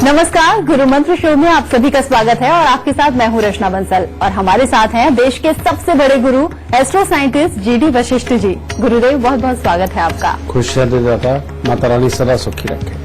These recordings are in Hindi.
नमस्कार, गुरु मंत्र शो में आप सभी का स्वागत है और आपके साथ मैं हूं रचना बंसल और हमारे साथ हैं देश के सबसे बड़े गुरु astro scientist GD Vashishtha ji. गुरुदेव, बहुत बहुत स्वागत है आपका। खुशियां दे जाता, माता रानी सदा सुखी रखे।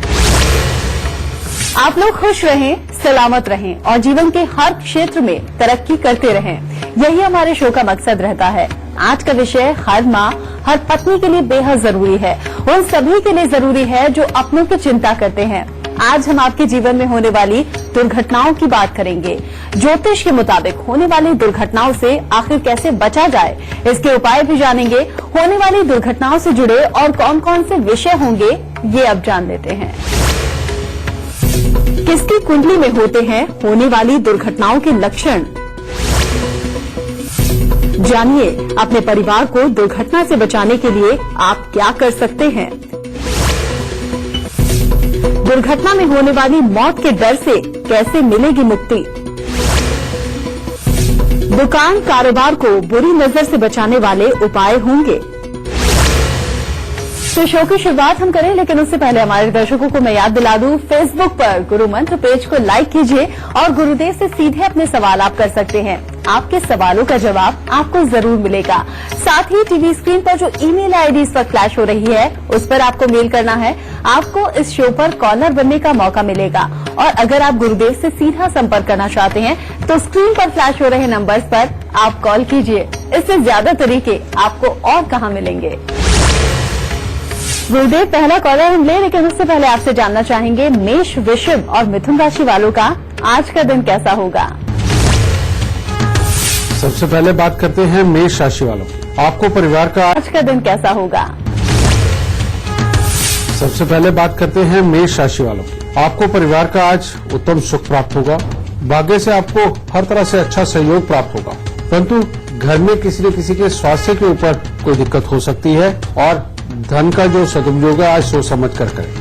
आप लोग खुश रहें, सलामत रहें और जीवन के हर क्षेत्र में तरक्की करते रहें, यही हमारे शो का मकसद रहता है। आज का विषय हर माँ, हर पत्नी के लिए बेहद जरूरी है, उन सभी के लिए जरूरी है जो अपनों की चिंता करते हैं। आज हम आपके जीवन में होने वाली दुर्घटनाओं की बात करेंगे। ज्योतिष के मुताबिक होने वाली दुर्घटनाओं से आखिर कैसे बचा जाए, इसके उपाय भी जानेंगे। होने वाली दुर्घटनाओं से जुड़े और कौन कौन से विषय होंगे, ये अब जान लेते हैं। किसकी कुंडली में होते हैं होने वाली दुर्घटनाओं के लक्षण, जानिए अपने परिवार को दुर्घटना से बचाने के लिए आप क्या कर सकते हैं। दुर्घटना में होने वाली मौत के डर से कैसे मिलेगी मुक्ति। दुकान कारोबार को बुरी नजर से बचाने वाले उपाय होंगे। तो शो की शुरुआत हम करें, लेकिन उससे पहले हमारे दर्शकों को मैं याद दिला दूं, फेसबुक पर गुरु मंत्र पेज को लाइक कीजिए और गुरुदेव से सीधे अपने सवाल आप कर सकते हैं। आपके सवालों का जवाब आपको जरूर मिलेगा। साथ ही टीवी स्क्रीन पर जो ईमेल आईडी इस वक्त फ्लैश हो रही है, उस पर आपको मेल करना है। आपको इस शो पर कॉलर बनने का मौका मिलेगा और अगर आप गुरुदेव से सीधा संपर्क करना चाहते हैं तो स्क्रीन पर फ्लैश हो रहे नंबर्स पर आप कॉल कीजिए। इससे ज्यादा तरीके आपको और कहाँ मिलेंगे। गुरुदेव, पहला कॉलर हम ले, लेकिन उससे पहले आपसे जानना चाहेंगे मेष, वृषभ और मिथुन राशि वालों का आज का दिन कैसा होगा। सबसे पहले बात करते हैं मेष राशि वालों की। आपको परिवार का आज का दिन कैसा होगा। सबसे पहले बात करते हैं मेष राशि वालों की। आपको परिवार का आज उत्तम सुख प्राप्त होगा। भाग्य से आपको हर तरह से अच्छा सहयोग प्राप्त होगा, परंतु घर में किसी न किसी के स्वास्थ्य के ऊपर कोई दिक्कत हो सकती है और धन का जो सदुपयोग है आज सोच समझ कर करें।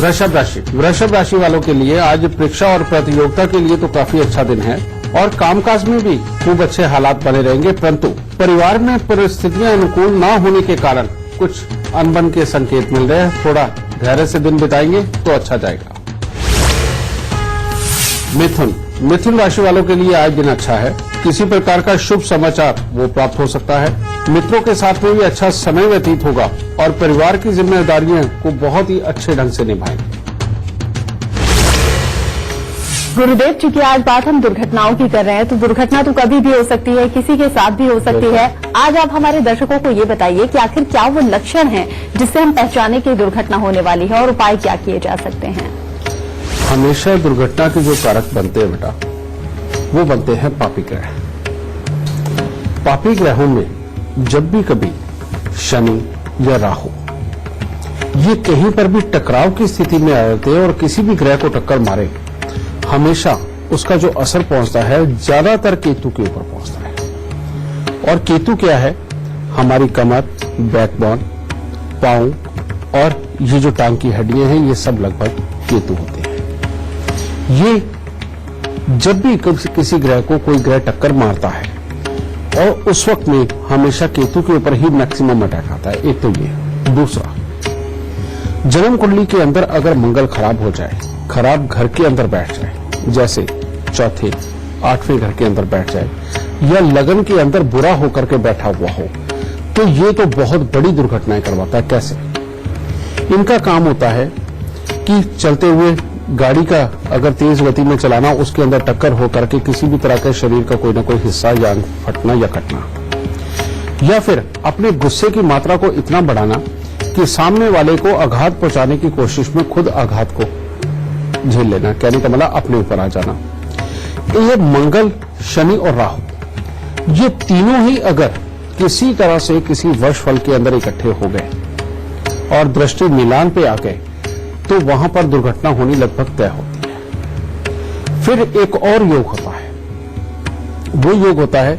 वृषभ राशि वालों के लिए आज परीक्षा और प्रतियोगिता के लिए तो काफी अच्छा दिन है और कामकाज में भी खूब अच्छे हालात बने रहेंगे, परंतु परिवार में परिस्थितियां अनुकूल न होने के कारण कुछ अनबन के संकेत मिल रहे हैं। थोड़ा धैर्य से दिन बिताएंगे तो अच्छा जाएगा। मिथुन राशि वालों के लिए आज दिन अच्छा है। किसी प्रकार का शुभ समाचार वो प्राप्त हो सकता है। मित्रों के साथ में भी अच्छा समय व्यतीत होगा और परिवार की जिम्मेदारियों को बहुत ही अच्छे ढंग से निभाएंगे। गुरुदेव, चूंकि आज बात हम दुर्घटनाओं की कर रहे हैं, तो दुर्घटना तो कभी भी हो सकती है, किसी के साथ भी हो सकती है। आज आप हमारे दर्शकों को ये बताइए कि आखिर क्या वो लक्षण हैं जिससे हम पहचाने की दुर्घटना होने वाली है और उपाय क्या किए जा सकते हैं। हमेशा दुर्घटना के जो कारक बनते हैं बेटा, वो बनते हैं पापी ग्रह। पापी ग्रहों में जब भी कभी शनि या राहु ये कहीं पर भी टकराव की स्थिति में आ जाते हैं और किसी भी ग्रह को टक्कर मारे, हमेशा उसका जो असर पहुंचता है ज्यादातर केतु के ऊपर पहुंचता है। और केतु क्या है? हमारी कमर, बैकबोन, पांव और ये जो टांग की हड्डियां हैं, ये सब लगभग केतु होते हैं। ये जब भी किसी ग्रह को कोई ग्रह टक्कर मारता है और उस वक्त में हमेशा केतु के ऊपर ही मैक्सिमम अटैक आता है। एक तो ये। दूसरा, जन्म कुंडली के अंदर अगर मंगल खराब हो जाए, खराब घर के अंदर बैठ जाए, जैसे चौथे 8वें घर के अंदर बैठ जाए या लगन के अंदर बुरा होकर के बैठा हुआ हो, तो ये तो बहुत बड़ी दुर्घटनाएं करवाता है। कैसे? इनका काम होता है कि चलते हुए गाड़ी का अगर तेज गति में चलाना, उसके अंदर टक्कर होकर के किसी भी तरह के शरीर का कोई ना कोई हिस्सा या फटना या कटना, या फिर अपने गुस्से की मात्रा को इतना बढ़ाना कि सामने वाले को आघात पहुंचाने की कोशिश में खुद आघात को झेल लेना। कहने का मतलब अपने ऊपर आ जाना। ये मंगल, शनि और राहु, ये तीनों ही अगर किसी तरह से किसी वर्षफल के अंदर इकट्ठे हो गए और दृष्टि मिलान पे आ गए, तो वहां पर दुर्घटना होनी लगभग तय होती है। फिर एक और योग होता है। वो योग होता है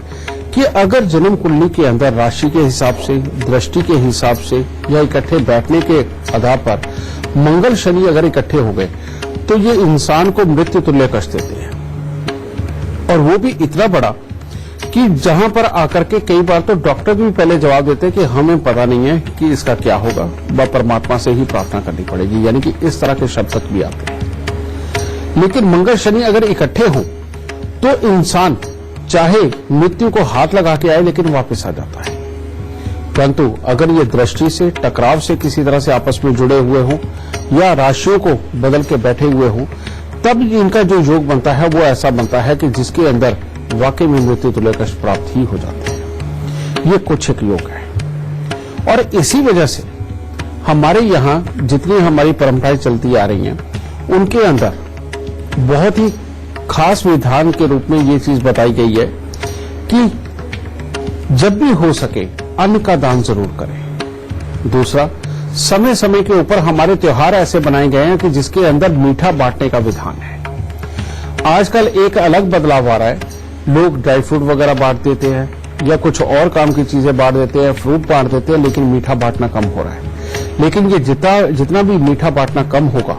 कि अगर जन्म कुंडली के अंदर राशि के हिसाब से, दृष्टि के हिसाब से या इकट्ठे बैठने के आधार पर मंगल शनि अगर इकट्ठे हो गए, तो ये इंसान को मृत्यु तुल्य कष्ट देते हैं। और वो भी इतना बड़ा कि जहां पर आकर के कई बार तो डॉक्टर भी पहले जवाब देते हैं कि हमें पता नहीं है कि इसका क्या होगा, वह परमात्मा से ही प्रार्थना करनी पड़ेगी, यानी कि इस तरह के शब्द तक भी आते हैं। लेकिन मंगल शनि अगर इकट्ठे हों तो इंसान चाहे मृत्यु को हाथ लगा के आए लेकिन वापस आ जाता है। परंतु अगर ये दृष्टि से, टकराव से किसी तरह से आपस में जुड़े हुए हों या राशियों को बदल के बैठे हुए हों, तब इनका जो योग बनता है वो ऐसा बनता है कि जिसके अंदर वाकई में मृत्यु तुल्य कष्ट प्राप्त ही हो जाते हैं। ये कुछ एक योग है और इसी वजह से हमारे यहां जितनी हमारी परंपराएं चलती आ रही हैं उनके अंदर बहुत ही खास विधान के रूप में ये चीज बताई गई है कि जब भी हो सके अन्न का दान जरूर करें। दूसरा, समय समय के ऊपर हमारे त्योहार ऐसे बनाए गए हैं कि जिसके अंदर मीठा बांटने का विधान है। आजकल एक अलग बदलाव आ रहा है, लोग ड्राई फ्रूट वगैरह बांट देते हैं या कुछ और काम की चीजें बांट देते हैं, फ्रूट बांट देते हैं, लेकिन मीठा बांटना कम हो रहा है। लेकिन ये जितना भी मीठा बांटना कम होगा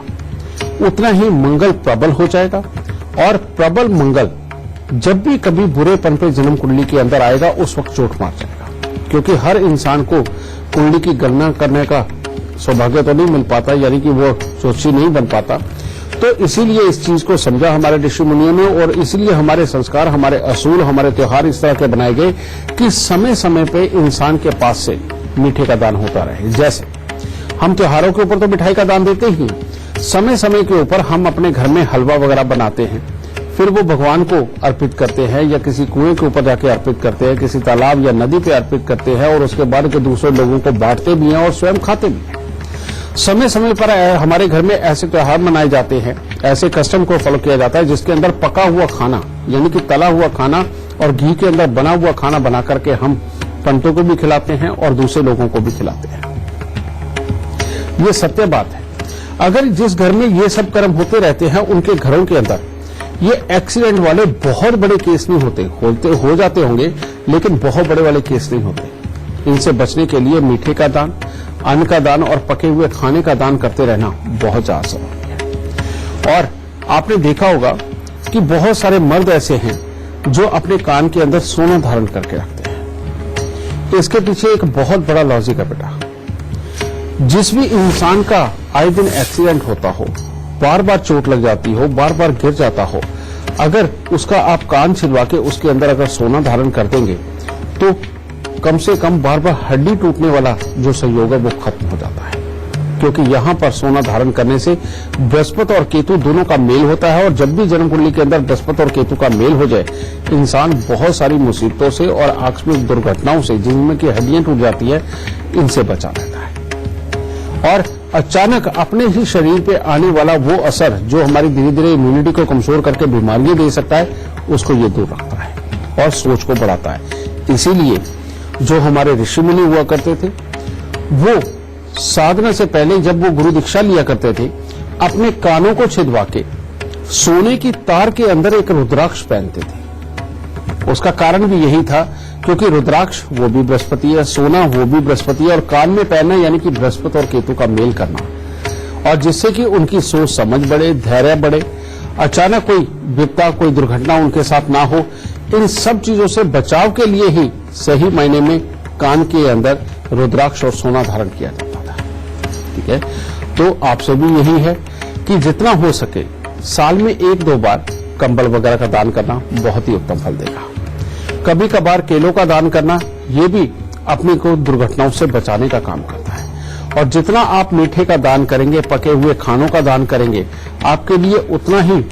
उतना ही मंगल प्रबल हो जाएगा और प्रबल मंगल जब भी कभी बुरेपन पे जन्म कुंडली के अंदर आएगा उस वक्त चोट मार जाएगा, क्योंकि हर इंसान को कुंडली की गणना करने का सौभाग्य तो नहीं मिल पाता, यानी कि वो सोची नहीं बन पाता। तो इसीलिए इस चीज को समझा हमारे ऋषि मुनियों ने और इसीलिए हमारे संस्कार, हमारे असूल, हमारे त्योहार इस तरह के बनाए गए कि समय समय पे इंसान के पास से मीठे का दान होता रहे। जैसे हम त्योहारों के ऊपर तो मिठाई का दान देते ही, समय समय के ऊपर हम अपने घर में हलवा वगैरह बनाते हैं, फिर वो भगवान को अर्पित करते हैं या किसी कुएं के ऊपर जाके अर्पित करते हैं, किसी तालाब या नदी पे अर्पित करते हैं और उसके बाद के दूसरे लोगों को बांटते भी हैं और स्वयं खाते भी हैं। समय समय पर हमारे घर में ऐसे त्योहार मनाए जाते हैं, ऐसे कस्टम को फॉलो किया जाता है जिसके अंदर पका हुआ खाना यानी कि तला हुआ खाना और घी के अंदर बना हुआ खाना बना करके हम पंडितों को भी खिलाते हैं और दूसरे लोगों को भी खिलाते हैं। ये सत्य बात है। अगर जिस घर में ये सब कर्म होते रहते हैं उनके घरों के अंदर ये एक्सीडेंट वाले बहुत बड़े केस नहीं होते, हो जाते होंगे लेकिन बहुत बड़े वाले केस नहीं होते। इनसे बचने के लिए मीठे का दान, अन्न का दान और पके हुए खाने का दान करते रहना बहुत ज्यादा जरूरी है। और आपने देखा होगा कि बहुत सारे मर्द ऐसे हैं जो अपने कान के अंदर सोना धारण करके रखते हैं। इसके पीछे एक बहुत बड़ा लॉजिक है बेटा। जिस भी इंसान का आए दिन एक्सीडेंट होता हो, बार बार चोट लग जाती हो, बार बार गिर जाता हो, अगर उसका आप कान छिलवा के उसके अंदर अगर सोना धारण कर देंगे तो कम से कम बार बार हड्डी टूटने वाला जो संयोग है वो खत्म हो जाता है। क्योंकि यहां पर सोना धारण करने से बृहस्पति और केतु दोनों का मेल होता है और जब भी जन्म कुंडली के अंदर बृहस्पति और केतु का मेल हो जाए, इंसान बहुत सारी मुसीबतों से और आकस्मिक दुर्घटनाओं से जिनमें की हड्डियां टूट जाती है, इनसे बचा रहता है। और अचानक अपने ही शरीर पे आने वाला वो असर जो हमारी धीरे धीरे इम्यूनिटी को कमजोर करके बीमारियां दे सकता है, उसको ये दूर रखता है और सोच को बढ़ाता है। इसीलिए जो हमारे ऋषि मुनि हुआ करते थे वो साधना से पहले जब वो गुरु दीक्षा लिया करते थे, अपने कानों को छिदवा के सोने की तार के अंदर एक रुद्राक्ष पहनते थे। उसका कारण भी यही था क्योंकि रुद्राक्ष वो भी बृहस्पति है, सोना वो भी बृहस्पति है और कान में पहनना यानी कि बृहस्पति और केतु का मेल करना, और जिससे कि उनकी सोच समझ बढ़े, धैर्य बढ़े, अचानक कोई विपदा, कोई दुर्घटना उनके साथ ना हो। इन सब चीजों से बचाव के लिए ही सही मायने में कान के अंदर रुद्राक्ष और सोना धारण किया जाता था। ठीक है, तो आपसे भी यही है कि जितना हो सके साल में 1-2 बार कंबल वगैरह का दान करना बहुत ही उत्तम फल देगा। कभी कभार केलों का दान करना, ये भी अपने को दुर्घटनाओं से बचाने का काम करता है। और जितना आप मीठे का दान करेंगे, पके हुए खानों का दान करेंगे, आपके लिए उतना ही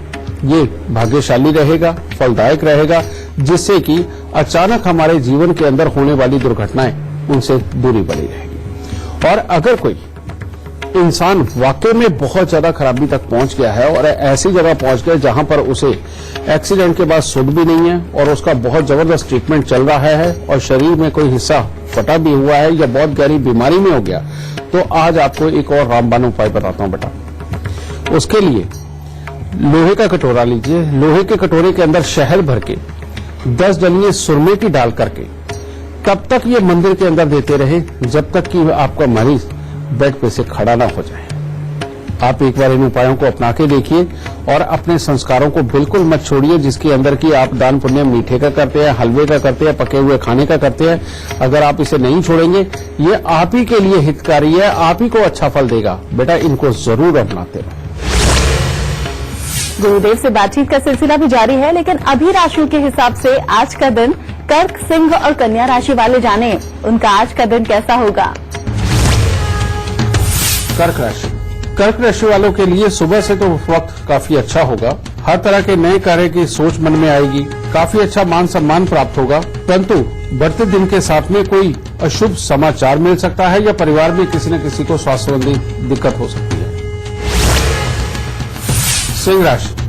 ये भाग्यशाली रहेगा, फलदायक रहेगा, जिससे कि अचानक हमारे जीवन के अंदर होने वाली दुर्घटनाएं उनसे दूरी बनी रहेगी। और अगर कोई इंसान वाकई में बहुत ज्यादा खराबी तक पहुंच गया है और ऐसी जगह पहुंच गया जहां पर उसे एक्सीडेंट के बाद सुध भी नहीं है और उसका बहुत जबरदस्त ट्रीटमेंट चल रहा है और शरीर में कोई हिस्सा फटा भी हुआ है या बहुत गहरी बीमारी में हो गया, तो आज आपको एक और रामबाण उपाय बताता हूं बेटा। उसके लिए लोहे का कटोरा लीजिए, लोहे के कटोरे के अंदर शहद भर के 10 डलियां सुरमे की डाल करके तब तक ये मंदिर के अंदर देते रहे जब तक कि आपका मरीज बेड पे से खड़ा ना हो जाए। आप एक बार इन उपायों को अपना के देखिए और अपने संस्कारों को बिल्कुल मत छोड़िए, जिसके अंदर की आप दान पुण्य मीठे का करते हैं, हलवे का करते हैं, पके हुए खाने का करते हैं। अगर आप इसे नहीं छोड़ेंगे, ये आप ही के लिए हितकारी है, आप ही को अच्छा फल देगा। बेटा इनको जरूर अपनाते रहो। गुरुदेव से बातचीत का सिलसिला भी जारी है, लेकिन अभी राशियों के हिसाब से आज का दिन कर्क, सिंह और कन्या राशि वाले जाने उनका आज का दिन कैसा होगा। कर्क राशि वालों के लिए सुबह से तो वक्त काफी अच्छा होगा। हर तरह के नए कार्य की सोच मन में आएगी, काफी अच्छा मान सम्मान प्राप्त होगा। परंतु बढ़ते दिन के साथ में कोई अशुभ समाचार मिल सकता है या परिवार में किसी न किसी को स्वास्थ्य संबंधी दिक्कत हो सकती है।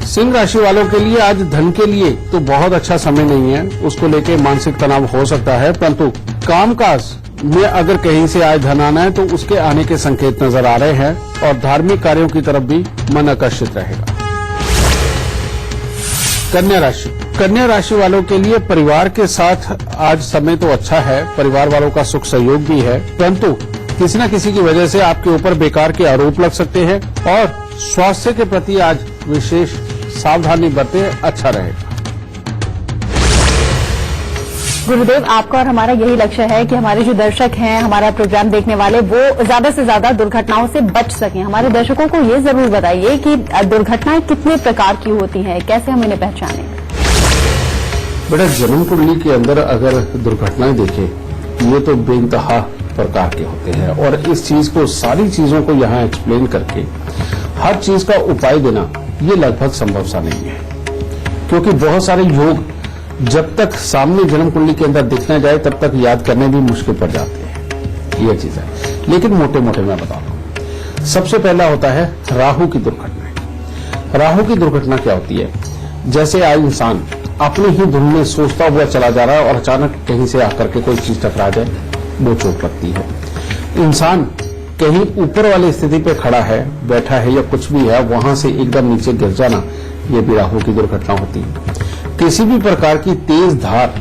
सिंह राशि वालों के लिए आज धन के लिए तो बहुत अच्छा समय नहीं है, उसको लेके मानसिक तनाव हो सकता है। परंतु कामकाज में अगर कहीं से आज धन आना है तो उसके आने के संकेत नजर आ रहे हैं और धार्मिक कार्यों की तरफ भी मन आकर्षित रहेगा। कन्या राशि वालों के लिए परिवार के साथ आज समय तो अच्छा है, परिवार वालों का सुख सहयोग भी है। परंतु किसी न किसी की वजह से आपके ऊपर बेकार के आरोप लग सकते हैं और स्वास्थ्य के प्रति आज विशेष सावधानी बरते, अच्छा रहेगा। गुरुदेव, आपका और हमारा यही लक्ष्य है कि हमारे जो दर्शक हैं, हमारा प्रोग्राम देखने वाले, वो ज्यादा से ज्यादा दुर्घटनाओं से बच सकें। हमारे दर्शकों को ये जरूर बताइए कि दुर्घटनाएं कितने प्रकार की होती हैं, कैसे हम इन्हें पहचानें। बेटा जन्म कुंडली के अंदर अगर दुर्घटनाएं देखें, ये तो बेइंतहा प्रकार के होते हैं और इस चीज को, सारी चीजों को यहाँ एक्सप्लेन करके हर चीज का उपाय देना ये लगभग संभव सा नहीं है, क्योंकि बहुत सारे योग जब तक सामने जन्म कुंडली के अंदर दिख न जाए तब तक याद करने भी मुश्किल पड़ जाते हैं, ये चीज है। लेकिन मोटे मोटे मैं बता दूं, सबसे पहला होता है राहु की दुर्घटना। राहु की दुर्घटना क्या होती है, जैसे आज इंसान अपने ही धुन में सोचता हुआ चला जा रहा है और अचानक कहीं से आकर के कोई चीज टकरा जाए, वो चोट लगती है। इंसान कहीं ऊपर वाली स्थिति पे खड़ा है, बैठा है या कुछ भी है, वहां से एकदम नीचे गिर जाना, ये भी राहु की दुर्घटना होती है। किसी भी प्रकार की तेज धार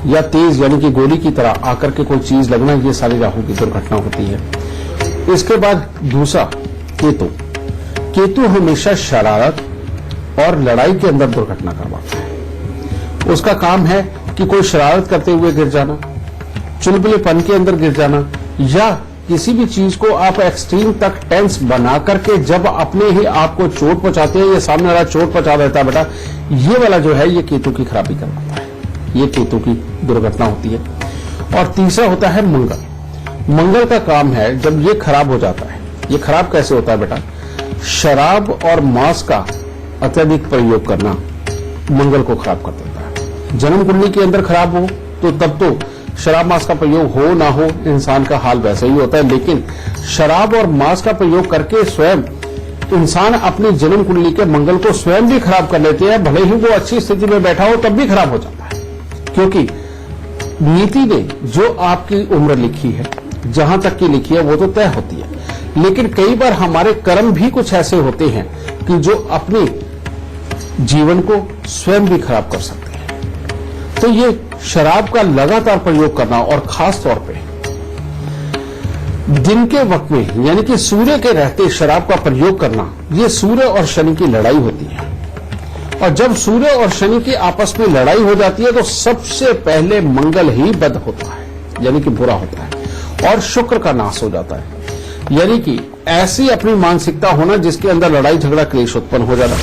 या तेज यानी कि गोली की तरह आकर के कोई चीज लगना, ये सारी राहु की दुर्घटना होती है। इसके बाद दूसरा केतु हमेशा शरारत और लड़ाई के अंदर दुर्घटना करवाता है। उसका काम है कि कोई शरारत करते हुए गिर जाना, चुलबुलेपन के अंदर गिर जाना, या किसी भी चीज को आप एक्सट्रीम तक टेंस बना करके जब अपने ही आपको चोट पहुंचाते हैं या सामने वाला चोट पहुंचा देता है, बेटा ये वाला जो है ये केतु की खराबी करवाता है, ये केतु की दुर्घटना होती है। और तीसरा होता है मंगल का काम है जब ये खराब हो जाता है। ये खराब कैसे होता है बेटा, शराब और मांस का अत्यधिक प्रयोग करना मंगल को खराब कर देता है। जन्म कुंडली के अंदर खराब हो तो तब तो शराब मांस का प्रयोग हो ना हो इंसान का हाल वैसा ही होता है, लेकिन शराब और मांस का प्रयोग करके स्वयं इंसान अपनी जन्म कुंडली के मंगल को स्वयं भी खराब कर लेते हैं। भले ही वो अच्छी स्थिति में बैठा हो तब भी खराब हो जाता है, क्योंकि नीति ने जो आपकी उम्र लिखी है, जहां तक की लिखी है, वो तो तय होती है। लेकिन कई बार हमारे कर्म भी कुछ ऐसे होते हैं कि जो अपने जीवन को स्वयं भी खराब कर सकते हैं। तो ये शराब का लगातार प्रयोग करना और खास तौर पे दिन के वक्त में यानी कि सूर्य के रहते शराब का प्रयोग करना, ये सूर्य और शनि की लड़ाई होती है। और जब सूर्य और शनि की आपस में लड़ाई हो जाती है तो सबसे पहले मंगल ही बद होता है, यानी कि बुरा होता है, और शुक्र का नाश हो जाता है। यानी कि ऐसी अपनी मानसिकता होना जिसके अंदर लड़ाई झगड़ा क्लेश उत्पन्न हो जाना,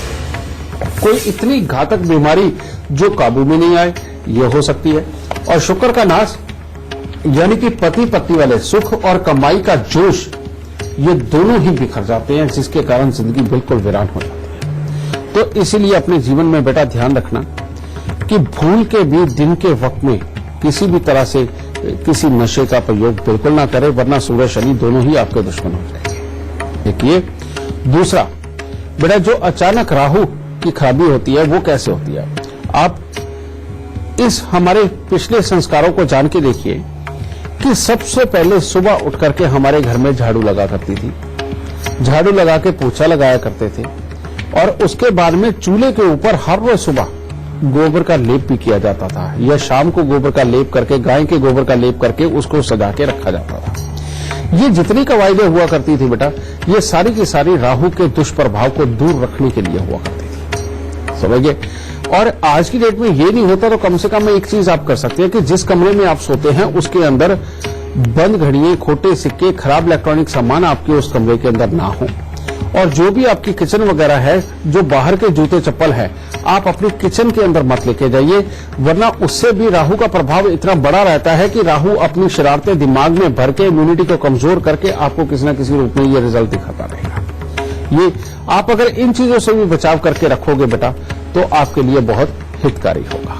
कोई इतनी घातक बीमारी जो काबू में नहीं आए, ये हो सकती है। और शुक्र का नाश यानी कि पति पत्नी वाले सुख और कमाई का जोश, ये दोनों ही बिखर जाते हैं, जिसके कारण जिंदगी बिल्कुल वीरान हो जाती है। तो इसीलिए अपने जीवन में बेटा ध्यान रखना कि भूल के भी दिन के वक्त में किसी भी तरह से किसी नशे का प्रयोग बिल्कुल ना करें, वरना सूर्य शनि दोनों ही आपके दुश्मन हो जाएंगे। देखिए दूसरा बेटा, जो अचानक राहु की खराबी होती है वो कैसे होती है, आप इस हमारे पिछले संस्कारों को जान के देखिए कि सबसे पहले सुबह उठ करके हमारे घर में झाड़ू लगा करती थी, झाड़ू लगा के पोछा लगाया करते थे, और उसके बाद में चूल्हे के ऊपर हर रोज सुबह गोबर का लेप भी किया जाता था, या शाम को गोबर का लेप करके, गाय के गोबर का लेप करके उसको सजा के रखा जाता था। ये जितनी कवायदें हुआ करती थी बेटा, ये सारी की सारी राहु के दुष्प्रभाव को दूर रखने के लिए हुआ करती थी, समझिए। और आज की डेट में ये नहीं होता तो कम से कम एक चीज आप कर सकते हैं कि जिस कमरे में आप सोते हैं उसके अंदर बंद घड़ियां, खोटे सिक्के, खराब इलेक्ट्रॉनिक सामान आपके उस कमरे के अंदर ना हो। और जो भी आपकी किचन वगैरह है, जो बाहर के जूते चप्पल है, आप अपनी किचन के अंदर मत लेके जाइए, वरना उससे भी राहु का प्रभाव इतना बड़ा रहता है कि राहु अपनी शरारतें दिमाग में भर के इम्यूनिटी को कमजोर करके आपको किसी न किसी रूप में ये रिजल्ट दिखाता रहेगा। ये आप अगर इन चीजों से भी बचाव करके रखोगे बेटा तो आपके लिए बहुत हितकारी होगा।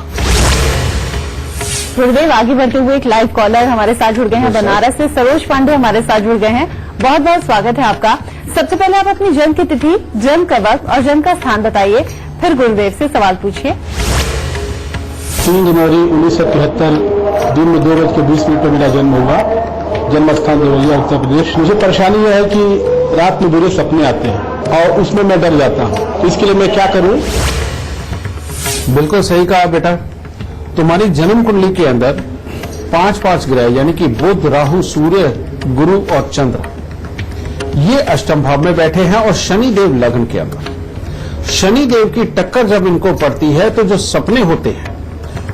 गुरुदेव, आगे बढ़ते हुए एक लाइव कॉलर हमारे साथ जुड़ गए हैं बनारस से। सरोज पांडे हमारे साथ जुड़ गए हैं, बहुत बहुत स्वागत है आपका। सबसे पहले आप अपनी जन्म की तिथि, जन्म का वक्त और जन्म का स्थान बताइए, फिर गुरुदेव से सवाल पूछिए। 3 जनवरी 1973 दिन में 2:20 पर मेरा जन्म हुआ। जन्म स्थान देवरिया, उत्तर प्रदेश। मुझे परेशानी यह है कि रात में बुरे सपने आते हैं और उसमें मैं डर जाता हूं। इसके लिए मैं क्या करूं? बिल्कुल सही कहा बेटा। तुम्हारी जन्म कुंडली के अंदर 5 ग्रह यानी कि बुध, राहु, सूर्य, गुरु और चंद्र ये अष्टम भाव में बैठे हैं और शनि देव लग्न के अंदर। शनि देव की टक्कर जब इनको पड़ती है तो जो सपने होते हैं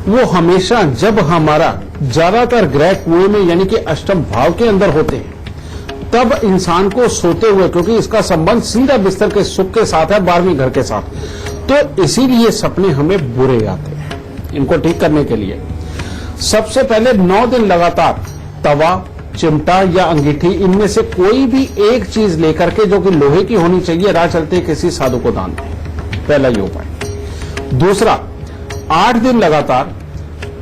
वो हमेशा जब हमारा ज्यादातर ग्रह कुएं में यानी कि अष्टम भाव के अंदर होते हैं तब इंसान को सोते हुए, क्योंकि इसका संबंध सीधा बिस्तर के सुख के साथ है, 12वीं घर के साथ, तो इसीलिए सपने हमें बुरे आते हैं। इनको ठीक करने के लिए सबसे पहले 9 दिन लगातार तवा, चिमटा या अंगीठी इनमें से कोई भी एक चीज लेकर के जो कि लोहे की होनी चाहिए, राह चलते किसी साधु को दान दें। पहला ये उपाय। दूसरा, 8 दिन लगातार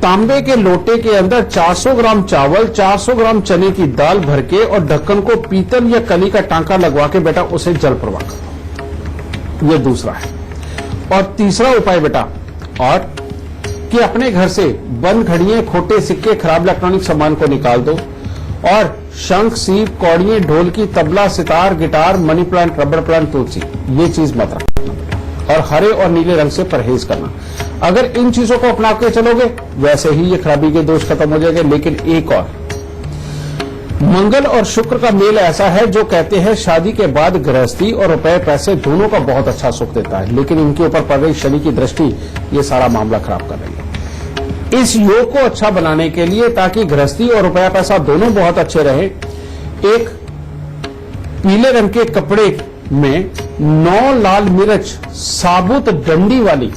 तांबे के लोटे के अंदर 400 ग्राम चावल, 400 ग्राम चने की दाल भर के और ढक्कन को पीतल या कली का टांका लगवा के बेटा उसे जल प्रवाह करो। यह दूसरा है। और तीसरा उपाय बेटा और कि अपने घर से बंद घड़ियां, खोटे सिक्के, खराब इलेक्ट्रॉनिक सामान को निकाल दो और शंख, सीप, कौड़ियां, ढोलकी, tabla, sitar, guitar, money plant, rubber plant, तुलसी ये चीज मत रखना और हरे और नीले रंग से परहेज करना। अगर इन चीजों को अपना के चलोगे वैसे ही ये खराबी के दोष खत्म हो जाएंगे। लेकिन एक और, मंगल और शुक्र का मेल ऐसा है जो कहते हैं शादी के बाद गृहस्थी और रुपए पैसे दोनों का बहुत अच्छा सुख देता है, लेकिन इनके ऊपर पड़ रही शनि की दृष्टि ये सारा मामला खराब कर रही है। इस योग को अच्छा बनाने के लिए ताकि गृहस्थी और रुपया पैसा दोनों बहुत अच्छे रहे, एक पीले रंग के कपड़े में 9 लाल मिर्च साबुत डंडी वाली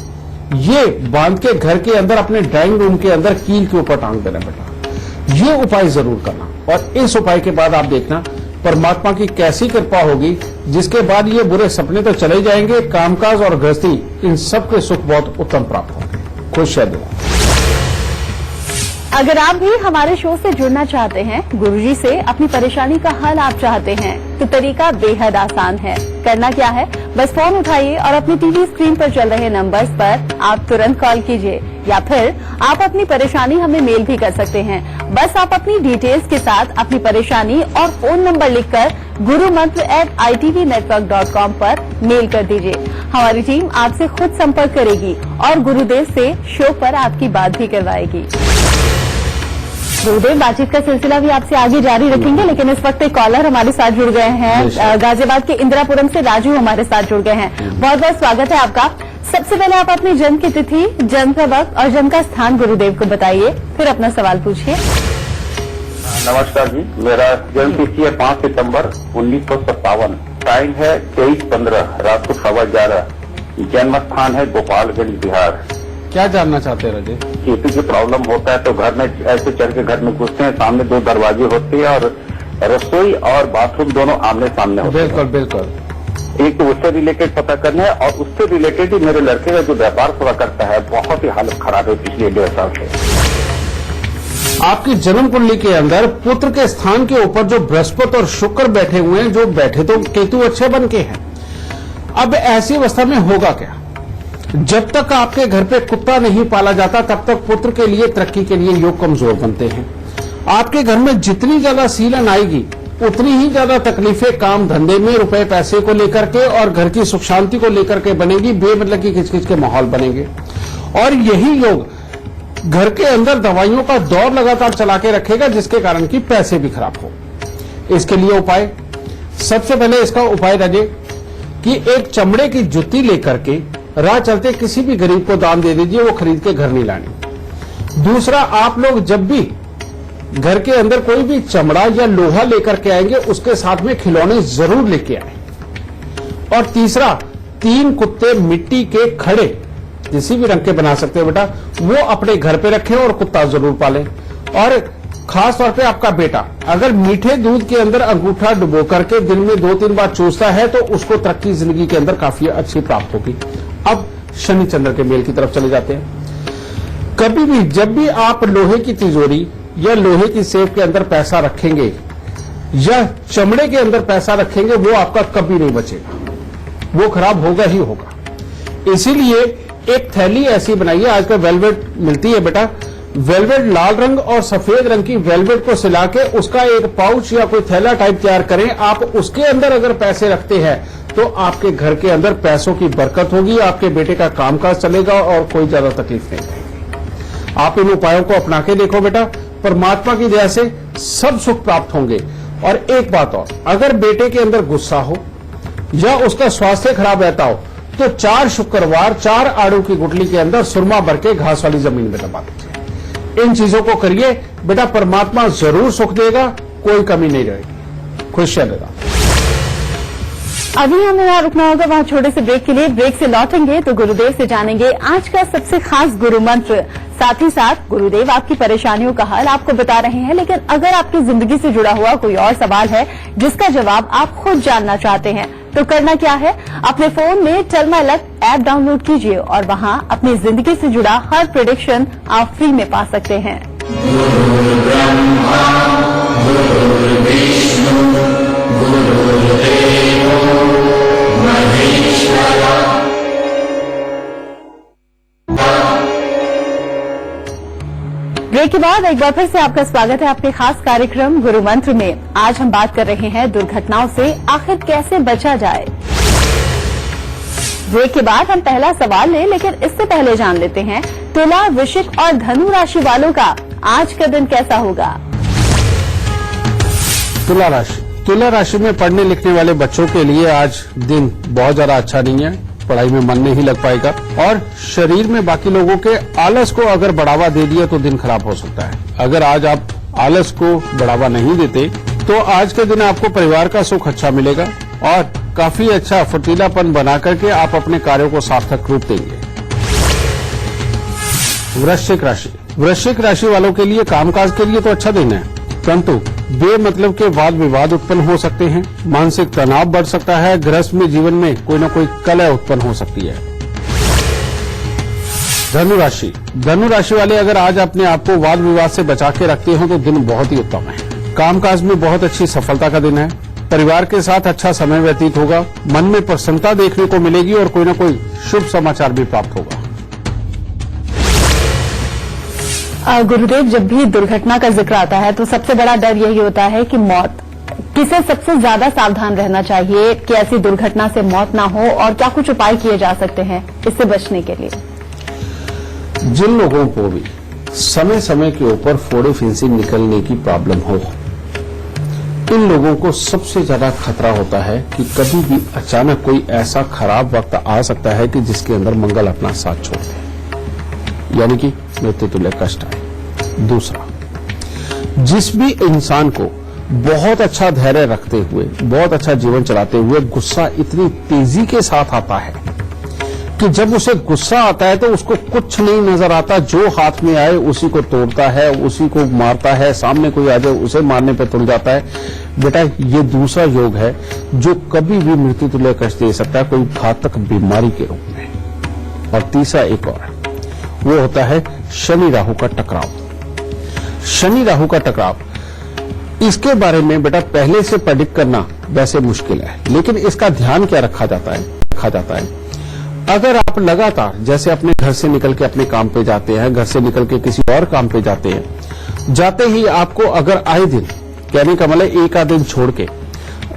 ये बांध के घर के अंदर अपने ड्राइंग रूम के अंदर कील के ऊपर टांग देना बेटा। ये उपाय जरूर करना और इस उपाय के बाद आप देखना परमात्मा की कैसी कृपा होगी, जिसके बाद ये बुरे सपने तो चले जाएंगे, कामकाज और गृहस्थी इन सब के सुख बहुत उत्तम प्राप्त होंगे। खुशियां दो। अगर आप भी हमारे शो से जुड़ना चाहते हैं, गुरुजी से अपनी परेशानी का हल आप चाहते हैं, तो तरीका बेहद आसान है। करना क्या है, बस फोन उठाइए और अपनी टीवी स्क्रीन पर चल रहे नंबर्स पर आप तुरंत कॉल कीजिए या फिर आप अपनी परेशानी हमें मेल भी कर सकते हैं। बस आप अपनी डिटेल्स के साथ अपनी परेशानी और फोन नंबर लिखकर gurumantra@itvnetwork.com पर मेल कर दीजिए। हमारी टीम आपसे खुद संपर्क करेगी और गुरुदेव से शो पर आपकी बात भी करवाएगी। गुरुदेव, बातचीत का सिलसिला भी आपसे आगे जारी रखेंगे, लेकिन इस वक्त एक कॉलर हमारे साथ जुड़ गए हैं। गाजियाबाद के इंदिरापुरम से राजू हमारे साथ जुड़ गए हैं। बहुत बहुत स्वागत है आपका। सबसे पहले आप अपनी जन्म की तिथि, जन्म का वक्त और जन्म का स्थान गुरुदेव को बताइए, फिर अपना सवाल पूछिए। नमस्कार जी, मेरा जन्म तिथि है 5 सितंबर 1957। टाइम है 23:15 रात को 11:15। जन्म स्थान है गोपालगंज, बिहार। क्या जानना चाहते हैं राजेश? किसी की प्रॉब्लम होता है तो घर में ऐसे चढ़ के घर में घुसते हैं, सामने 2 दरवाजे होते हैं और रसोई और बाथरूम दोनों आमने सामने होते हैं। बिल्कुल बिल्कुल। एक तो उससे रिलेटेड पता करना है और उससे रिलेटेड ही मेरे लड़के का जो व्यापार थोड़ा करता है, बहुत ही हालत खराब है पिछले 1.5 साल से। आपकी जन्म कुंडली के अंदर पुत्र के स्थान के ऊपर जो बृहस्पति और शुक्र बैठे हुए हैं, जो बैठे तो केतु अच्छे बन के हैं। अब ऐसी अवस्था में होगा क्या, जब तक आपके घर पे कुत्ता नहीं पाला जाता तब तक पुत्र के लिए, तरक्की के लिए योग कमजोर बनते हैं। आपके घर में जितनी ज्यादा सीलन आएगी उतनी ही ज्यादा तकलीफें काम धंधे में, रुपए पैसे को लेकर के और घर की सुख शांति को लेकर के बनेगी। बेमतलब की खिचखिच के माहौल बनेंगे और यही योग घर के अंदर दवाइयों का दौर लगातार चला के रखेगा, जिसके कारण कि पैसे भी खराब हो। इसके लिए उपाय, सबसे पहले इसका उपाय रहे कि एक चमड़े की जुत्ती लेकर के राह चलते किसी भी गरीब को दान दे दीजिए, वो खरीद के घर नहीं लानी। दूसरा, आप लोग जब भी घर के अंदर कोई भी चमड़ा या लोहा लेकर के आएंगे, उसके साथ में खिलौने जरूर लेके आए। और तीसरा, 3 कुत्ते मिट्टी के खड़े किसी भी रंग के बना सकते हैं बेटा, वो अपने घर पे रखें और कुत्ता जरूर पालें। और खास तौर पे आपका बेटा अगर मीठे दूध के अंदर अंगूठा डुबो करके दिन में 2-3 बार चूसता है तो उसको तरक्की जिंदगी के अंदर काफी अच्छी प्राप्त होगी। अब शनि चंद्र के मेल की तरफ चले जाते हैं। कभी भी जब भी आप लोहे की तिजोरी या लोहे की सेफ के अंदर पैसा रखेंगे या चमड़े के अंदर पैसा रखेंगे, वो आपका कभी नहीं बचेगा, वो खराब होगा ही होगा। इसीलिए एक थैली ऐसी बनाइए, आजकल वेलवेट मिलती है बेटा, वेलवेट लाल रंग और सफेद रंग की वेलवेट को सिला के उसका एक पाउच या कोई थैला टाइप तैयार करें। आप उसके अंदर अगर पैसे रखते हैं तो आपके घर के अंदर पैसों की बरकत होगी, आपके बेटे का कामकाज चलेगा और कोई ज्यादा तकलीफ नहीं रहेगी। आप इन उपायों को अपना के देखो बेटा, परमात्मा की दया से सब सुख प्राप्त होंगे। और एक बात और, अगर बेटे के अंदर गुस्सा हो या उसका स्वास्थ्य खराब रहता हो तो 4 शुक्रवार 4 आड़ू की गुठली के अंदर सुरमा भर के घास वाली जमीन में दबा दीजिए। इन चीजों को करिए बेटा, परमात्मा जरूर सुख देगा, कोई कमी नहीं रहेगी, खुशियां देगा। अभी हमें यहाँ रुकना होगा, वहाँ छोटे से ब्रेक के लिए। ब्रेक से लौटेंगे तो गुरुदेव से जानेंगे आज का सबसे खास गुरु मंत्र। साथ ही साथ गुरुदेव आपकी परेशानियों का हल आपको बता रहे हैं, लेकिन अगर आपकी जिंदगी से जुड़ा हुआ कोई और सवाल है जिसका जवाब आप खुद जानना चाहते हैं तो करना क्या है, अपने फोन में tell my luck app download कीजिए और वहाँ अपनी जिंदगी से जुड़ा हर प्रेडिक्शन आप फ्री में पा सकते हैं। ब्रेक के बाद एक बार फिर से आपका स्वागत है आपके खास कार्यक्रम गुरु मंत्र में। आज हम बात कर रहे हैं दुर्घटनाओं से आखिर कैसे बचा जाए। ब्रेक के बाद हम पहला सवाल लें, लेकिन इससे पहले जान लेते हैं तुला, वृश्चिक और धनु राशि वालों का आज का दिन कैसा होगा। तुला राशि में पढ़ने लिखने वाले बच्चों के लिए आज दिन बहुत ज्यादा अच्छा नहीं है, पढ़ाई में मन नहीं लग पाएगा और शरीर में बाकी लोगों के आलस को अगर बढ़ावा दे दिया तो दिन खराब हो सकता है। अगर आज आप आलस को बढ़ावा नहीं देते तो आज के दिन आपको परिवार का सुख अच्छा मिलेगा और काफी अच्छा फुर्तीलापन बना करके आप अपने कार्यों को सार्थक रूप देंगे। वृश्चिक राशि वालों के लिए कामकाज के लिए तो अच्छा दिन है, परंतु बेमतलब के वाद विवाद उत्पन्न हो सकते हैं, मानसिक तनाव बढ़ सकता है, गृहस्थ में जीवन में कोई न कोई कलह उत्पन्न हो सकती है। धनु राशि वाले अगर आज अपने आप को वाद विवाद से बचा के रखते हो तो दिन बहुत ही उत्तम है। कामकाज में बहुत अच्छी सफलता का दिन है, परिवार के साथ अच्छा समय व्यतीत होगा, मन में प्रसन्नता देखने को मिलेगी और कोई न कोई शुभ समाचार भी प्राप्त होगा। गुरुदेव, जब भी दुर्घटना का जिक्र आता है तो सबसे बड़ा डर यही होता है कि मौत। किसे सबसे ज्यादा सावधान रहना चाहिए कि ऐसी दुर्घटना से मौत ना हो और क्या कुछ उपाय किए जा सकते हैं इससे बचने के लिए। जिन लोगों को भी समय समय के ऊपर फोड़े फिंसी निकलने की प्रॉब्लम हो, इन लोगों को सबसे ज्यादा खतरा होता है कि कभी भी अचानक कोई ऐसा खराब वक्त आ सकता है कि जिसके अंदर मंगल अपना साथ छोड़ दे, यानी कि मृत्यु तुल्य कष्ट आए। दूसरा, जिस भी इंसान को बहुत अच्छा धैर्य रखते हुए, बहुत अच्छा जीवन चलाते हुए गुस्सा इतनी तेजी के साथ आता है कि जब उसे गुस्सा आता है तो उसको कुछ नहीं नजर आता, जो हाथ में आए उसी को तोड़ता है, उसी को मारता है, सामने कोई आ जाए उसे मारने पर तुल जाता है। बेटा, ये दूसरा योग है जो कभी भी मृत्यु तुल्य कष्ट दे सकता है, कोई घातक बीमारी के रूप में। और तीसरा एक और, वो होता है शनि राहु का टकराव। शनि राहु का टकराव, इसके बारे में बेटा पहले से प्रेडिक्ट करना वैसे मुश्किल है, लेकिन इसका ध्यान क्या रखा जाता है अगर आप लगातार जैसे अपने घर से निकल के अपने काम पे जाते हैं, घर से निकल के किसी और काम पे जाते हैं, जाते ही आपको अगर आए दिन, कहने का मतलब एक आध दिन छोड़ के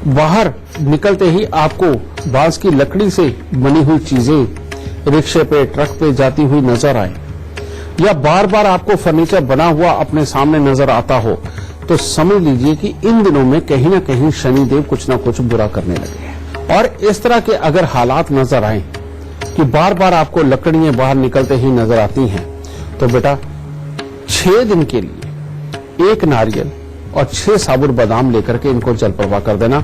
बाहर निकलते ही आपको बांस की लकड़ी से बनी हुई चीजें रिक्शे पे, ट्रक पे जाती हुई नजर आए, या बार बार आपको फर्नीचर बना हुआ अपने सामने नजर आता हो, तो समझ लीजिए कि इन दिनों में कहीं ना कहीं शनिदेव कुछ ना कुछ बुरा करने लगे हैं। और इस तरह के अगर हालात नजर आए कि बार बार आपको लकड़ियां बाहर निकलते ही नजर आती हैं, तो बेटा 6 दिन के लिए 1 नारियल और 6 साबुत बादाम लेकर के इनको जल प्रवाह कर देना।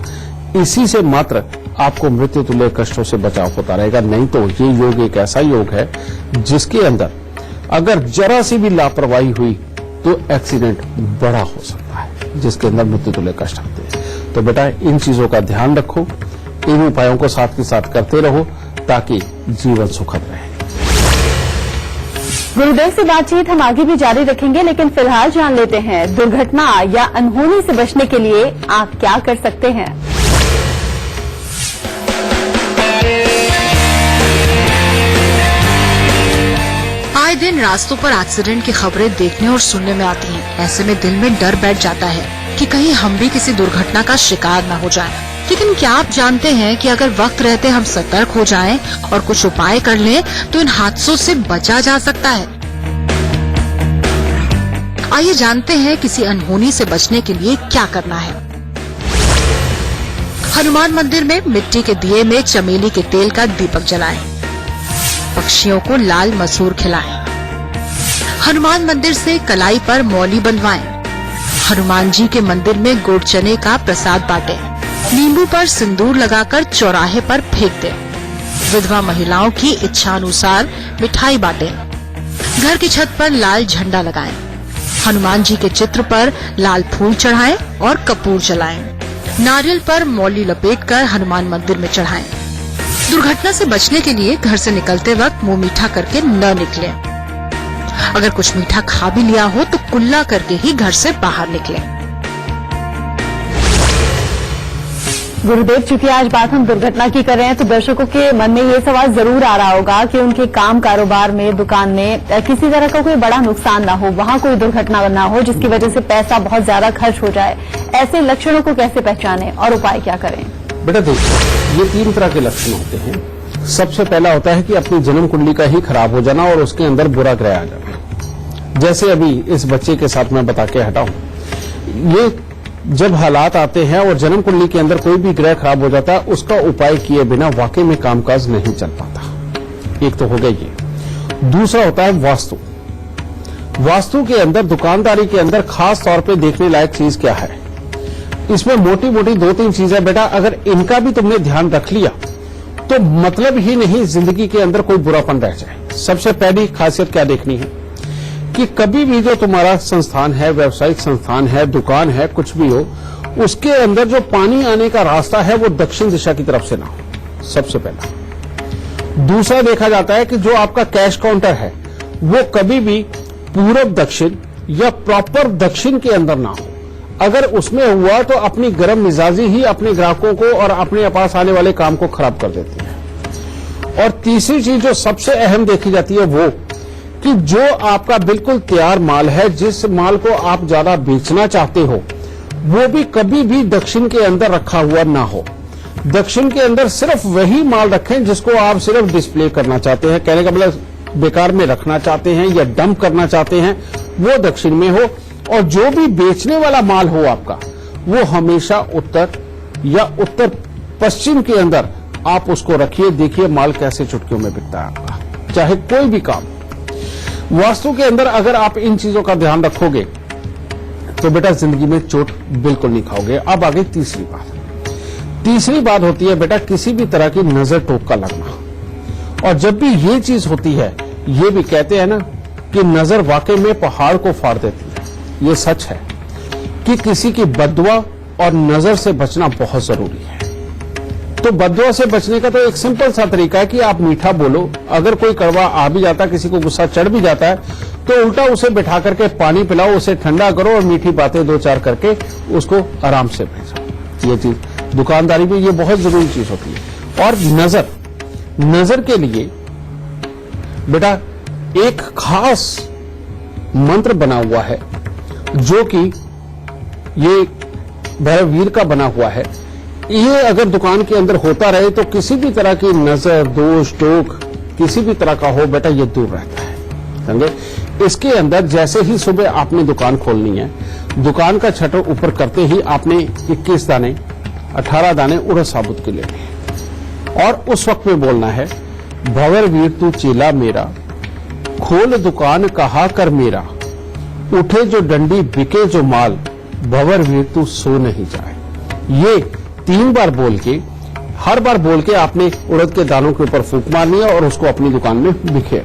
इसी से मात्र आपको मृत्यु तुल्य कष्टों से बचाव होता रहेगा। नहीं तो ये योग एक ऐसा योग है जिसके अंदर अगर जरा सी भी लापरवाही हुई तो एक्सीडेंट बड़ा हो सकता है, जिसके अंदर मृत्यु तुल्य कष्ट आते हैं। तो बेटा इन चीजों का ध्यान रखो, इन उपायों को साथ के साथ करते रहो ताकि जीवन सुखद रहे। गुरुदेव से बातचीत हम आगे भी जारी रखेंगे, लेकिन फिलहाल जान लेते हैं दुर्घटना या अनहोनी से बचने के लिए आप क्या कर सकते हैं। आए दिन रास्तों पर एक्सीडेंट की खबरें देखने और सुनने में आती हैं। ऐसे में दिल में डर बैठ जाता है कि कहीं हम भी किसी दुर्घटना का शिकार न हो जाएं। लेकिन क्या आप जानते हैं कि अगर वक्त रहते हम सतर्क हो जाएं और कुछ उपाय कर लें तो इन हादसों से बचा जा सकता है। आइए जानते हैं किसी अनहोनी से बचने के लिए क्या करना है। हनुमान मंदिर में मिट्टी के दिए में चमेली के तेल का दीपक जलाएं। पक्षियों को लाल मसूर खिलाएं। हनुमान मंदिर से कलाई पर मौली बंधवाएं। हनुमान जी के मंदिर में गुड़ चने का प्रसाद बांटें। नींबू पर सिंदूर लगाकर चौराहे पर फेंक दें। विधवा महिलाओं की इच्छा अनुसार मिठाई बांटें। घर की छत पर लाल झंडा लगाएं। हनुमान जी के चित्र पर लाल फूल चढ़ाएं और कपूर जलाएं। नारियल पर मौली लपेटकर हनुमान मंदिर में चढ़ाएं। दुर्घटना से बचने के लिए घर से निकलते वक्त मुंह मीठा करके न निकलें। अगर कुछ मीठा खा भी लिया हो तो कुल्ला करके ही घर से बाहर निकलें। गुरुदेव, चूंकि आज बात हम दुर्घटना की कर रहे हैं तो दर्शकों के मन में ये सवाल जरूर आ रहा होगा कि उनके काम कारोबार में, दुकान में किसी तरह का कोई बड़ा नुकसान ना हो, वहां कोई दुर्घटना ना हो जिसकी वजह से पैसा बहुत ज्यादा खर्च हो जाए। ऐसे लक्षणों को कैसे पहचानें और उपाय क्या करें? बेटा देखिए, ये 3 तरह के लक्षण होते हैं। सबसे पहला होता है कि अपनी जन्म कुंडली का ही खराब हो जाना और उसके अंदर बुरा ग्रह आ जाना। जैसे अभी इस बच्चे के साथ मैं बता के हटाऊं, ये जब हालात आते हैं और जन्म कुंडली के अंदर कोई भी ग्रह खराब हो जाता है, उसका उपाय किए बिना वाकई में कामकाज नहीं चल पाता। एक तो हो गया ये। दूसरा होता है वास्तु। वास्तु के अंदर, दुकानदारी के अंदर खास तौर पे देखने लायक चीज क्या है? इसमें मोटी मोटी 2-3 चीजें बेटा, अगर इनका भी तुमने ध्यान रख लिया तो मतलब ही नहीं जिंदगी के अंदर कोई बुरापन रह जाए। सबसे पहली खासियत क्या देखनी है कि कभी भी जो तुम्हारा संस्थान है, व्यावसायिक संस्थान है, दुकान है, कुछ भी हो, उसके अंदर जो पानी आने का रास्ता है वो दक्षिण दिशा की तरफ से ना हो, सबसे पहला। दूसरा देखा जाता है कि जो आपका कैश काउंटर है वो कभी भी पूरब दक्षिण या प्रॉपर दक्षिण के अंदर ना हो। अगर उसमें हुआ तो अपनी गर्म मिजाजी ही अपने ग्राहकों को और अपने पास आने वाले काम को खराब कर देती है। और तीसरी चीज जो सबसे अहम देखी जाती है वो कि जो आपका बिल्कुल तैयार माल है, जिस माल को आप ज्यादा बेचना चाहते हो, वो भी कभी भी दक्षिण के अंदर रखा हुआ ना हो। दक्षिण के अंदर सिर्फ वही माल रखें जिसको आप सिर्फ डिस्प्ले करना चाहते हैं, कहने का मतलब बेकार में रखना चाहते हैं या डंप करना चाहते हैं, वो दक्षिण में हो। और जो भी बेचने वाला माल हो आपका, वो हमेशा उत्तर या उत्तर पश्चिम के अंदर आप उसको रखिए। देखिए माल कैसे चुटकियों में बिकता है आपका, चाहे कोई भी काम। वास्तु के अंदर अगर आप इन चीजों का ध्यान रखोगे तो बेटा जिंदगी में चोट बिल्कुल नहीं खाओगे। अब आगे तीसरी बात। तीसरी बात होती है बेटा किसी भी तरह की नजर टोक का लगना। और जब भी ये चीज होती है, ये भी कहते हैं ना कि नजर वाकई में पहाड़ को फाड़ देती है। ये सच है कि किसी की बद्दुआ और नजर से बचना बहुत जरूरी है। तो बद्दुआ से बचने का तो एक सिंपल सा तरीका है कि आप मीठा बोलो। अगर कोई कड़वा आ भी जाता है, किसी को गुस्सा चढ़ भी जाता है, तो उल्टा उसे बिठा करके पानी पिलाओ, उसे ठंडा करो और मीठी बातें 2-4 करके उसको आराम से भेजो। ये चीज दुकानदारी में ये बहुत जरूरी चीज होती है। और नजर के लिए बेटा एक खास मंत्र बना हुआ है जो कि ये भैरववीर का बना हुआ है। ये अगर दुकान के अंदर होता रहे तो किसी भी तरह की नजर, दोष, टोक किसी भी तरह का हो बेटा, ये दूर रहता है। समझे? इसके अंदर जैसे ही सुबह आपने दुकान खोलनी है दुकान का शटर ऊपर करते ही आपने 21 दाने 18 दाने उड़द साबुत के लेने और उस वक्त में बोलना है, भंवर वीर तू चेला मेरा, खोल दुकान कहा कर मेरा, उठे जो डंडी बिके जो माल, भंवर वीर तू सो नहीं जाए। ये 3 बार बोल के, हर बार बोल के आपने उड़द के दानों के ऊपर फूंक मारनी है और उसको अपनी दुकान में बिखेर।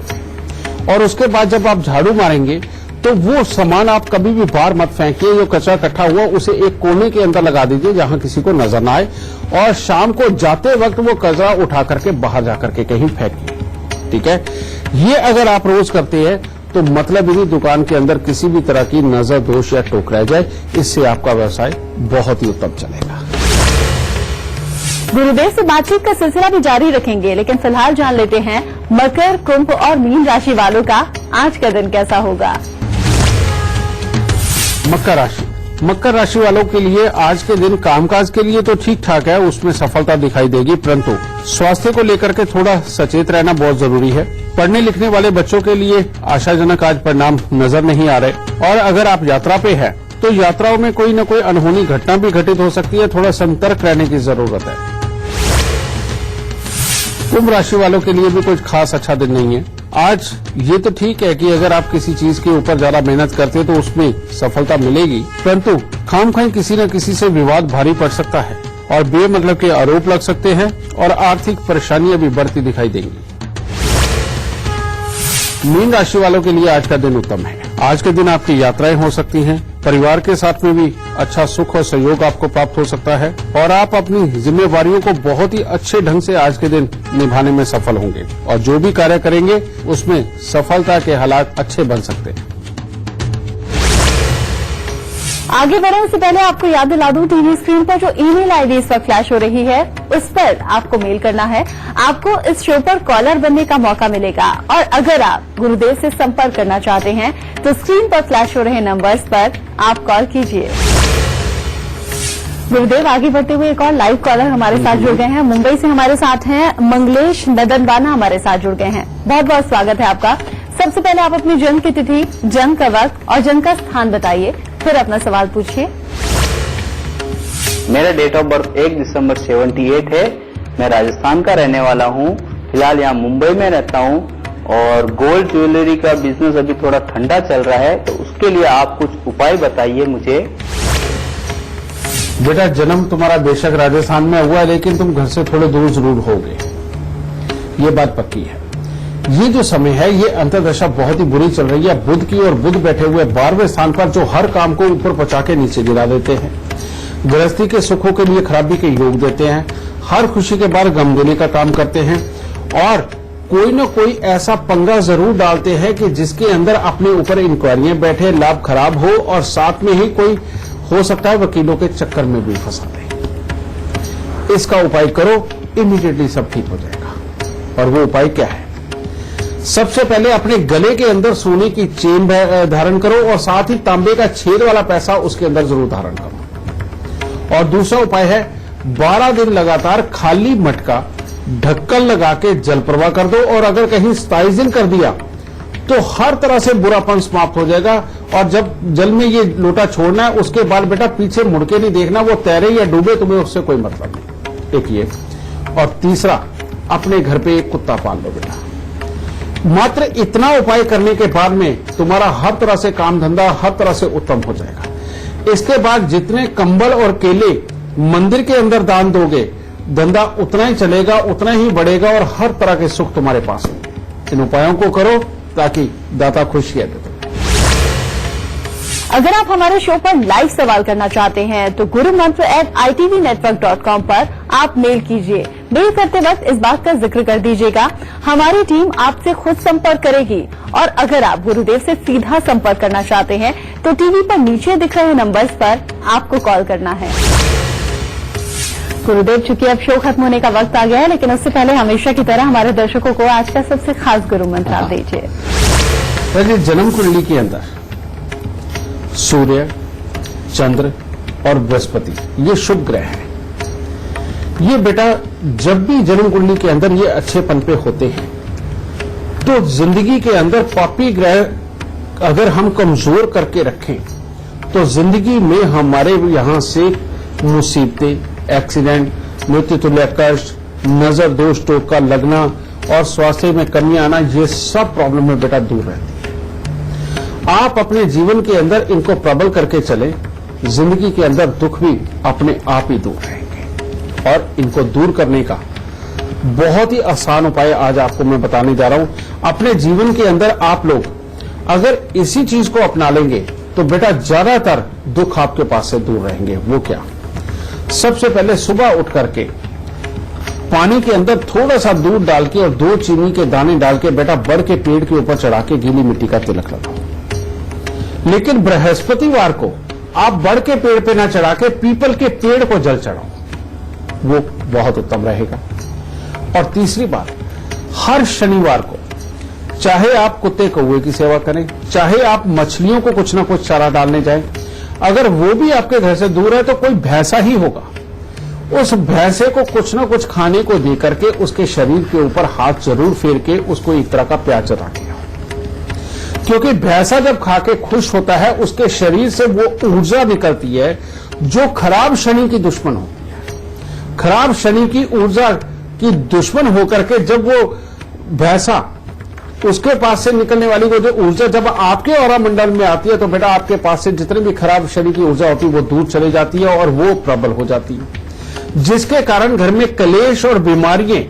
और उसके बाद जब आप झाड़ू मारेंगे तो वो सामान आप कभी भी बाहर मत फेंकिए, जो कचरा इकट्ठा हुआ उसे एक कोने के अंदर लगा दीजिए जहां किसी को नजर ना आए, और शाम को जाते वक्त वो कचरा उठा करके बाहर जाकर के कहीं फेंकिए। ठीक है, ये अगर आप रोज करते हैं तो मतलब यदि दुकान के अंदर किसी भी तरह की नजर दोष या टोक रह जाए, इससे आपका व्यवसाय बहुत ही उत्तम चलेगा। गुरुदेव से बातचीत का सिलसिला भी जारी रखेंगे, लेकिन फिलहाल जान लेते हैं मकर, कुंभ और मीन राशि वालों का आज का दिन कैसा होगा। मकर राशि वालों के लिए आज के दिन कामकाज के लिए तो ठीक ठाक है, उसमें सफलता दिखाई देगी, परंतु स्वास्थ्य को लेकर के थोड़ा सचेत रहना बहुत जरूरी है। पढ़ने लिखने वाले बच्चों के लिए आशाजनक आज परिणाम नजर नहीं आ रहे, और अगर आप यात्रा पे हैं तो यात्राओं में कोई न कोई अनहोनी घटना भी घटित हो सकती है, थोड़ा सतर्क रहने की जरूरत है। कुंभ राशि वालों के लिए भी कुछ खास अच्छा दिन नहीं है। आज ये तो ठीक है कि अगर आप किसी चीज के ऊपर ज्यादा मेहनत करते हैं तो उसमें सफलता मिलेगी, परंतु खामखाई किसी न किसी से विवाद भारी पड़ सकता है और बेमतलब के आरोप लग सकते हैं और आर्थिक परेशानियां भी बढ़ती दिखाई देंगी। मीन राशि वालों के लिए आज का दिन उत्तम है। आज के दिन आपकी यात्राएं हो सकती हैं, परिवार के साथ में भी अच्छा सुख और सहयोग आपको प्राप्त हो सकता है, और आप अपनी जिम्मेवारियों को बहुत ही अच्छे ढंग से आज के दिन निभाने में सफल होंगे, और जो भी कार्य करेंगे उसमें सफलता के हालात अच्छे बन सकते हैं। आगे बढ़ने से पहले आपको याद दिला दूं, टीवी स्क्रीन पर जो ईमेल आईडी इस वक्त फ्लैश हो रही है उस पर आपको मेल करना है। आपको इस शो पर कॉलर बनने का मौका मिलेगा, और अगर आप गुरुदेव से संपर्क करना चाहते हैं तो स्क्रीन पर फ्लैश हो रहे नंबर्स पर आप कॉल कीजिए। गुरुदेव, आगे बढ़ते हुए एक और लाइव कॉलर हमारे साथ जुड़ गए हैं। मुंबई से हमारे साथ हैं मंगलेश नदनवाना, हमारे साथ जुड़ गए हैं। बहुत बहुत स्वागत है आपका। सबसे पहले आप अपनी जन्म की तिथि, जन्म का वक्त और जन्म का स्थान बताइए, फिर अपना सवाल पूछिए। मेरा डेट ऑफ बर्थ 1 दिसंबर 78 है। मैं राजस्थान का रहने वाला हूँ। फिलहाल यहाँ मुंबई में रहता हूँ, और गोल्ड ज्वेलरी का बिजनेस अभी थोड़ा ठंडा चल रहा है, तो उसके लिए आप कुछ उपाय बताइए मुझे। बेटा, जन्म तुम्हारा बेशक राजस्थान में हुआ है, लेकिन तुम घर से थोड़े दूर जरूर होगे, ये बात पक्की है। ये जो समय है, ये अंतर्दशा बहुत ही बुरी चल रही है बुध की, और बुध बैठे हुए 12वें स्थान पर, जो हर काम को ऊपर पचा के नीचे गिरा देते हैं, गृहस्थी के सुखों के लिए खराबी के योग देते हैं, हर खुशी के बाद गम देने का काम करते हैं, और कोई न कोई ऐसा पंगा जरूर डालते हैं कि जिसके अंदर अपने ऊपर इंक्वायरियां बैठे, लाभ खराब हो, और साथ में ही कोई हो सकता है वकीलों के चक्कर में भी फंसा दे। इसका उपाय करो, इमीडिएटली सब ठीक हो जाएगा। और वो उपाय क्या है? सबसे पहले अपने गले के अंदर सोने की चेन धारण करो, और साथ ही तांबे का छेद वाला पैसा उसके अंदर जरूर धारण करो। और दूसरा उपाय है, 12 दिन लगातार खाली मटका ढक्कन लगा के जल प्रवाह कर दो, और अगर कहीं 27 दिन कर दिया तो हर तरह से बुरापन समाप्त हो जाएगा। और जब जल में ये लोटा छोड़ना है, उसके बाद बेटा पीछे मुड़ के नहीं देखना, वो तैरे या डूबे तुम्हें उससे कोई मतलब नहीं। एक ये, और तीसरा, अपने घर पे एक कुत्ता पाल लो बेटा। मात्र इतना उपाय करने के बाद में तुम्हारा हर तरह से काम धंधा हर तरह से उत्तम हो जाएगा। इसके बाद जितने कंबल और केले मंदिर के अंदर दान दोगे, धंधा उतना ही चलेगा, उतना ही बढ़ेगा, और हर तरह के सुख तुम्हारे पास होंगे। इन उपायों को करो ताकि दाता खुशियां दे। अगर आप हमारे शो पर लाइव सवाल करना चाहते हैं तो gurumantra@itvnetwork.com पर आप मेल कीजिए। मेल करते वक्त इस बात का जिक्र कर दीजिएगा, हमारी टीम आपसे खुद संपर्क करेगी। और अगर आप गुरुदेव से सीधा संपर्क करना चाहते हैं तो टीवी पर नीचे दिख रहे नंबर्स पर आपको कॉल करना है। गुरुदेव, चूंकि अब शो खत्म होने का वक्त आ गया है, लेकिन उससे पहले हमेशा की तरह हमारे दर्शकों को आज का सबसे खास गुरु मंत्र आप दीजिए। पहले जन्म कुंडली के अंदर सूर्य, चंद्र और बृहस्पति ये शुभ ग्रह हैं। ये बेटा जब भी जन्म कुंडली के अंदर ये अच्छेपन पे होते हैं तो जिंदगी के अंदर पापी ग्रह अगर हम कमजोर करके रखें तो जिंदगी में हमारे यहाँ से मुसीबतें, एक्सीडेंट, मृत्यु तुल्य कष्ट, नजर दोष टोक का लगना और स्वास्थ्य में कमी आना, ये सब प्रॉब्लम में बेटा दूर रहती है। आप अपने जीवन के अंदर इनको प्रबल करके चले, जिंदगी के अंदर दुख भी अपने आप ही दूर रहेंगे। और इनको दूर करने का बहुत ही आसान उपाय आज आपको मैं बताने जा रहा हूं। अपने जीवन के अंदर आप लोग अगर इसी चीज को अपना लेंगे तो बेटा ज्यादातर दुख आपके पास से दूर रहेंगे। वो क्या? सबसे पहले सुबह उठ करके पानी के अंदर थोड़ा सा दूध डाल के और 2 चीनी के दाने डाल के बेटा बड़ के पेड़ के ऊपर चढ़ा के गीली मिट्टी का तिलक लगाओ। लेकिन बृहस्पतिवार को आप बड़ के पेड़ पे ना चढ़ा के पीपल के पेड़ को जल चढ़ाओ, वो बहुत उत्तम रहेगा। और तीसरी बात, हर शनिवार को चाहे आप कुत्ते कौवे की सेवा करें, चाहे आप मछलियों को कुछ ना कुछ चारा डालने जाएं, अगर वो भी आपके घर से दूर है तो कोई भैंसा ही होगा, उस भैंसे को कुछ ना कुछ खाने को दे करके उसके शरीर के ऊपर हाथ जरूर फेर के उसको एक तरह का प्यार जता के आओ। क्योंकि भैंसा जब खा के खुश होता है उसके शरीर से वो ऊर्जा निकलती है जो खराब शनि की दुश्मन होती है। खराब शनि की ऊर्जा की दुश्मन होकर के जब वो भैंसा, उसके पास से निकलने वाली वो जो ऊर्जा जब आपके औरा मंडल में आती है तो बेटा आपके पास से जितने भी खराब शनि की ऊर्जा होती है वो दूर चली जाती है और वो प्रबल हो जाती है, जिसके कारण घर में कलेश और बीमारियां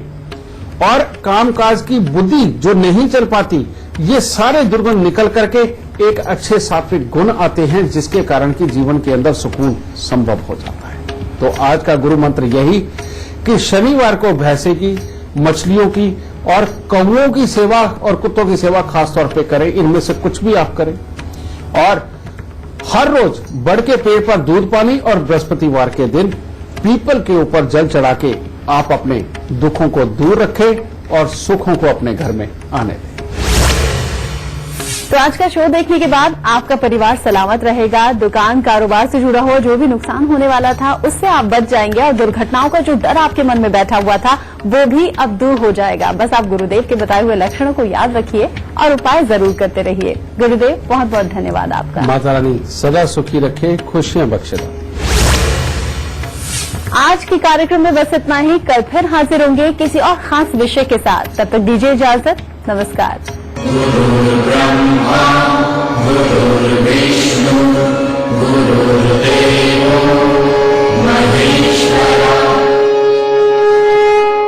और कामकाज की बुद्धि जो नहीं चल पाती, ये सारे दुर्गुण निकल करके एक अच्छे सात्विक गुण आते हैं, जिसके कारण कि जीवन के अंदर सुकून संभव हो जाता है। तो आज का गुरु मंत्र यही कि शनिवार को भैंसे की, मछलियों की और कौवों की सेवा और कुत्तों की सेवा खासतौर पे करें। इनमें से कुछ भी आप करें और हर रोज बड़ के पेड़ पर दूध पानी और बृहस्पतिवार के दिन पीपल के ऊपर जल चढ़ा के आप अपने दुखों को दूर रखें और सुखों को अपने घर में आने दें। तो आज का शो देखने के बाद आपका परिवार सलामत रहेगा, दुकान कारोबार से जुड़ा हुआ जो भी नुकसान होने वाला था उससे आप बच जाएंगे और दुर्घटनाओं का जो डर आपके मन में बैठा हुआ था वो भी अब दूर हो जाएगा। बस आप गुरुदेव के बताए हुए लक्षणों को याद रखिए और उपाय जरूर करते रहिए। गुरुदेव बहुत बहुत धन्यवाद आपका। माता रानी सदा सुखी रखे, खुशियां बख्शे। आज के कार्यक्रम में बस इतना ही। कल फिर हाजिर होंगे किसी और खास विषय के साथ। तब तक दीजिए इजाजत। नमस्कार।